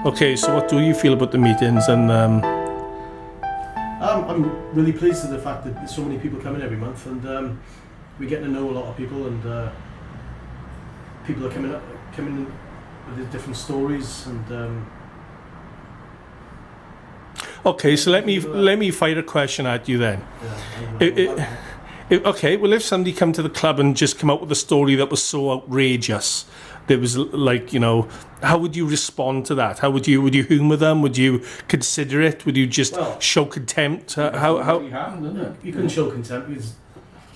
Okay, so what do you feel about the meetings? And I'm really pleased with the fact that there's so many people coming every month, and we're getting to know a lot of people, and people are coming in with different stories, and okay, so let me fire a question at you then. Okay, well, if somebody come to the club and just come out with a story that was so outrageous, there was like, you know, how would you respond to that? How would you humour them? Would you consider it? Would you just show contempt? How? You can show contempt because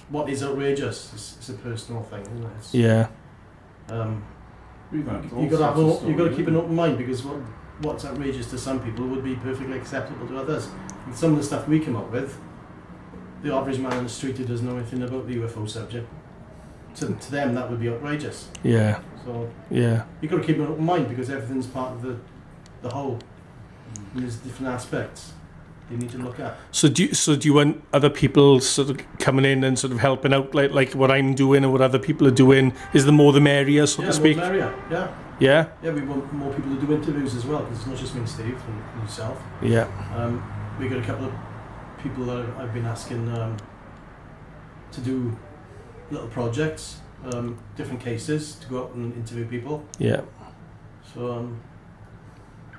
what is outrageous is a personal thing, isn't it? Yeah. You've got to keep an open mind, because what's outrageous to some people would be perfectly acceptable to others. And some of the stuff we come up with, the average man on the street who doesn't know anything about the UFO subject, to them that would be outrageous. Yeah. So yeah, you've got to keep an open mind, because everything's part of the whole. And there's different aspects you need to look at. So do you want other people sort of coming in and sort of helping out, like what I'm doing or what other people are doing? Is the more the merrier, so to speak? More the merrier. Yeah. Yeah. Yeah, we want more people to do interviews as well, because it's not just me and Steve and yourself. Yeah. We got a couple of people that I've been asking to do little projects, different cases, to go out and interview people. Yeah. So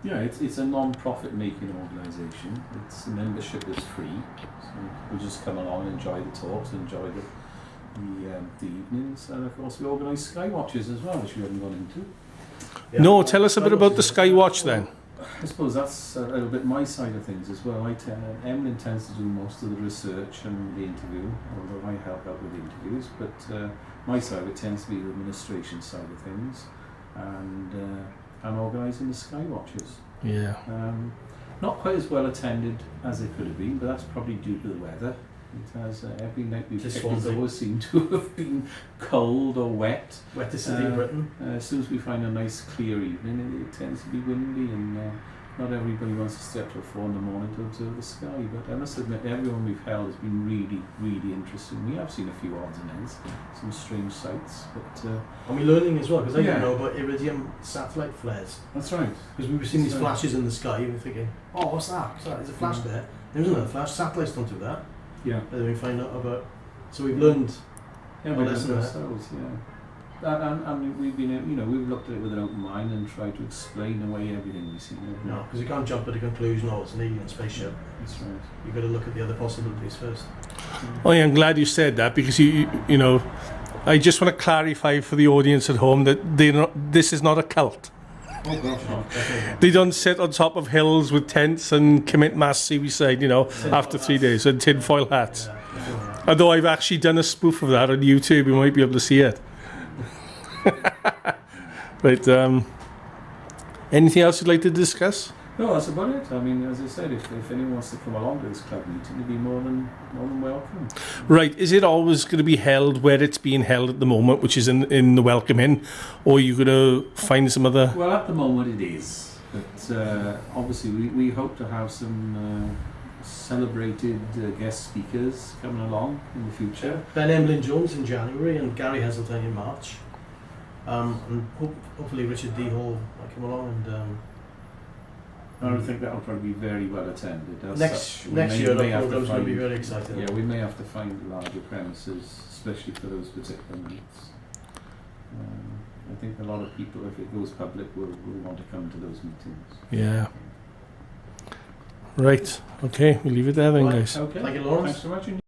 yeah, it's a non-profit making organisation. Its membership is free, so we'll just come along and enjoy the talks, enjoy the evenings, and of course we organise sky watches as well, which we haven't gone into. Yeah. No, tell us a bit about the sky watch then. I suppose that's a little bit my side of things as well. Emlyn tends to do most of the research and the interview, although I help out with the interviews, but my side of it tends to be the administration side of things, and organising the sky watches. Yeah. Not quite as well attended as it could have been, but that's probably due to the weather. It has every night we've picked always seem to have been cold or wet. Wettest city in Britain. As soon as we find a nice clear evening, it tends to be windy, and not everybody wants to stay up till 4 in the morning to observe the sky. But I must admit, everyone we've held has been really, really interesting. We have seen a few odds and ends, some strange sights, but and we're learning as well, because I didn't know about iridium satellite flares. That's right. Because we were seeing these flashes in the sky, and we're thinking, oh, what's that? There's a flash there. There was another flash. Satellites don't do that. Yeah. And then we find out about. So we've learned. Yeah, we learned ourselves. Yeah. And we've been, we've looked at it with an open mind and tried to explain away everything we see. No, because you can't jump at a conclusion. Oh, it's an alien spaceship. That's right. You've got to look at the other possibilities first. Oh, yeah, I'm glad you said that, because you know, I just want to clarify for the audience at home that this is not a cult. Oh gosh, no. They don't sit on top of hills with tents and commit mass suicide, after 3 days, and tinfoil hats. Yeah. Although I've actually done a spoof of that on YouTube, you might be able to see it. Right, anything else you'd like to discuss? No, that's about it. I mean, as I said, if anyone wants to come along to this club meeting, they'd be more than welcome. Right, is it always going to be held where it's being held at the moment, which is in the Welcome Inn, or are you going to find some other... Well, at the moment it is, but obviously we hope to have some celebrated guest speakers coming along in the future. Ben Emlyn Jones in January and Gary Heseltine in March. And hopefully Richard D. Hall might come along, and I don't think that'll probably be very well attended. Next year the programme's going to be very exciting. Yeah, we may have to find larger premises, especially for those particular nights. I think a lot of people, if it goes public, will want to come to those meetings. Yeah. Right. Okay, we'll leave it there then, guys. Okay. Thank you, Laurence. Thanks so much.